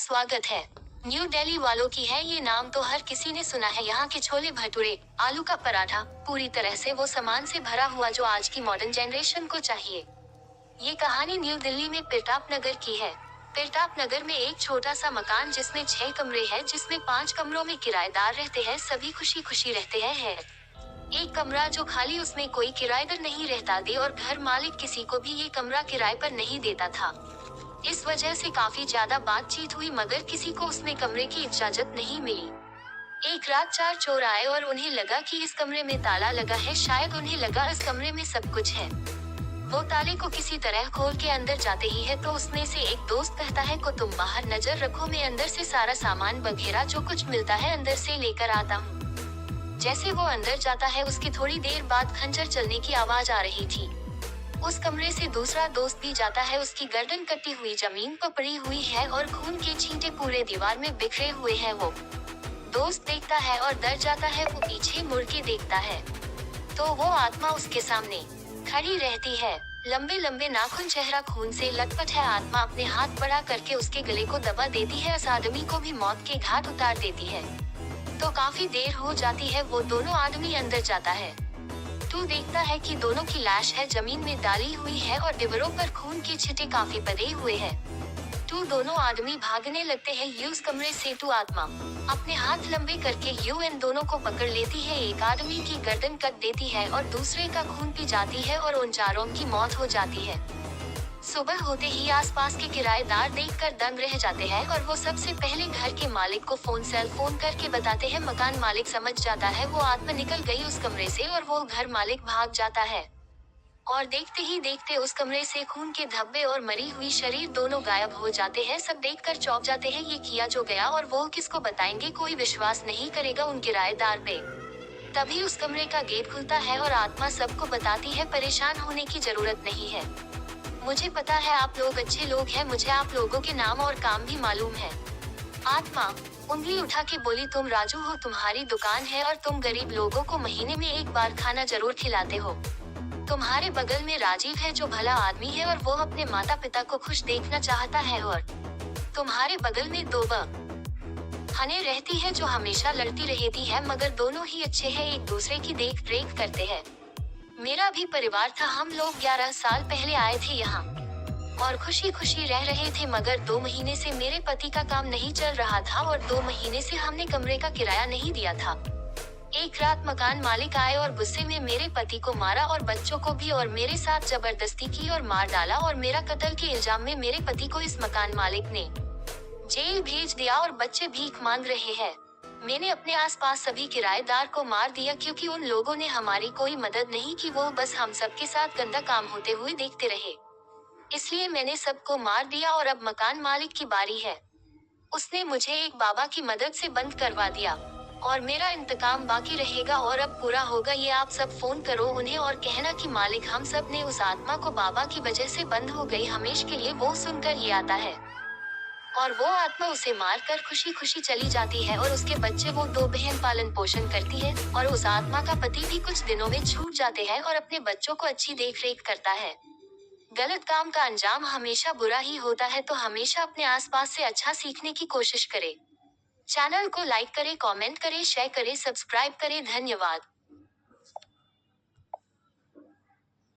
स्वागत है। न्यू दिल्ली वालों की है ये नाम तो हर किसी ने सुना है। यहाँ के छोले भटूरे, आलू का पराठा, पूरी तरह से वो सामान से भरा हुआ जो आज की मॉडर्न जनरेशन को चाहिए। ये कहानी न्यू दिल्ली में प्रताप नगर की है। प्रताप नगर में एक छोटा सा मकान जिसमें 6 कमरे हैं, जिसमें 5 कमरों में किराएदार रहते हैं। सभी खुशी खुशी रहते हैं है। एक कमरा जो खाली, उसमें कोई किराएदार नहीं रहता दे और घर मालिक किसी को भी ये कमरा किराए पर नहीं देता था। इस वजह से काफी ज्यादा बातचीत हुई मगर किसी को उसमें कमरे की इजाजत नहीं मिली। एक रात 4 चोर आए और उन्हें लगा कि इस कमरे में ताला लगा है। शायद उन्हें लगा इस कमरे में सब कुछ है। वो ताले को किसी तरह खोल के अंदर जाते ही है तो उसमें से एक दोस्त कहता है को तुम बाहर नजर रखो, मैं अंदर से सारा सामान वगैरह जो कुछ मिलता है अंदर से लेकर आता हूँ। जैसे वो अंदर जाता है उसकी थोड़ी देर बाद खंजर चलने की आवाज आ रही थी। उस कमरे से दूसरा दोस्त भी जाता है। उसकी गर्दन कटी हुई जमीन पर पड़ी हुई है और खून के छींटे पूरे दीवार में बिखरे हुए हैं। वो दोस्त देखता है और डर जाता है। वो पीछे मुड़ के देखता है तो वो आत्मा उसके सामने खड़ी रहती है। लंबे लंबे नाखून, चेहरा खून से लटपट है। आत्मा अपने हाथ बड़ा करके उसके गले को दबा देती है। इस आदमी को भी मौत के घाट उतार देती है। तो काफी देर हो जाती है। वो दोनों आदमी अंदर जाता है। तू देखता है कि दोनों की लाश है, जमीन में डाली हुई है और दीवारों पर खून के छींटे काफी पड़े हुए हैं। तू दोनों आदमी भागने लगते हैं। यू उस कमरे से तू आत्मा अपने हाथ लंबे करके यू इन दोनों को पकड़ लेती है। एक आदमी की गर्दन कट देती है और दूसरे का खून पी जाती है और उन चारों की मौत हो जाती है। सुबह होते ही आसपास के किराएदार देखकर दंग रह जाते हैं और वो सबसे पहले घर के मालिक को सेल फोन करके बताते हैं। मकान मालिक समझ जाता है वो आत्मा निकल गई उस कमरे से और वो घर मालिक भाग जाता है। और देखते ही देखते उस कमरे से खून के धब्बे और मरी हुई शरीर दोनों गायब हो जाते हैं। सब देखकर चौंक जाते हैं ये किया जो गया और वो किसको बताएंगे, कोई विश्वास नहीं करेगा उन किराएदार पे। तभी उस कमरे का गेट खुलता है और आत्मा सबको बताती है परेशान होने की जरूरत नहीं है। मुझे पता है आप लोग अच्छे लोग हैं, मुझे आप लोगों के नाम और काम भी मालूम है। आत्मा उंगली उठा के बोली तुम राजू हो, तुम्हारी दुकान है और तुम गरीब लोगों को महीने में एक बार खाना जरूर खिलाते हो। तुम्हारे बगल में राजीव है जो भला आदमी है और वो अपने माता पिता को खुश देखना चाहता है। और तुम्हारे बगल में 2 हने रहती है जो हमेशा लड़ती रहती है मगर दोनों ही अच्छे हैं, एक दूसरे की देख रेख करते हैं। मेरा भी परिवार था, हम लोग 11 साल पहले आए थे यहाँ और खुशी खुशी रह रहे थे मगर 2 महीने से मेरे पति का काम नहीं चल रहा था और 2 महीने से हमने कमरे का किराया नहीं दिया था। एक रात मकान मालिक आए और गुस्से में मेरे पति को मारा और बच्चों को भी और मेरे साथ जबरदस्ती की और मार डाला और मेरा कत्ल के इल्जाम में मेरे पति को इस मकान मालिक ने जेल भेज दिया और बच्चे भीख मांग रहे हैं। मैंने अपने आसपास सभी किराएदार को मार दिया क्योंकि उन लोगों ने हमारी कोई मदद नहीं की, वो बस हम सबके साथ गंदा काम होते हुए देखते रहे। इसलिए मैंने सबको मार दिया और अब मकान मालिक की बारी है। उसने मुझे एक बाबा की मदद से बंद करवा दिया और मेरा इंतकाम बाकी रहेगा और अब पूरा होगा। ये आप सब फोन करो उन्हें और कहना कि मालिक हम सब ने उस आत्मा को बाबा की वजह से बंद हो गई हमेशा के लिए। वो सुनकर ये आता है और वो आत्मा उसे मार कर खुशी खुशी चली जाती है और उसके बच्चे वो 2 बहन पालन पोषण करती है और उस आत्मा का पति भी कुछ दिनों में छूट जाते हैं और अपने बच्चों को अच्छी देख रेख करता है। गलत काम का अंजाम हमेशा बुरा ही होता है, तो हमेशा अपने आसपास से अच्छा सीखने की कोशिश करें। चैनल को लाइक करें, कमेंट करें, शेयर करें, सब्सक्राइब करें। धन्यवाद।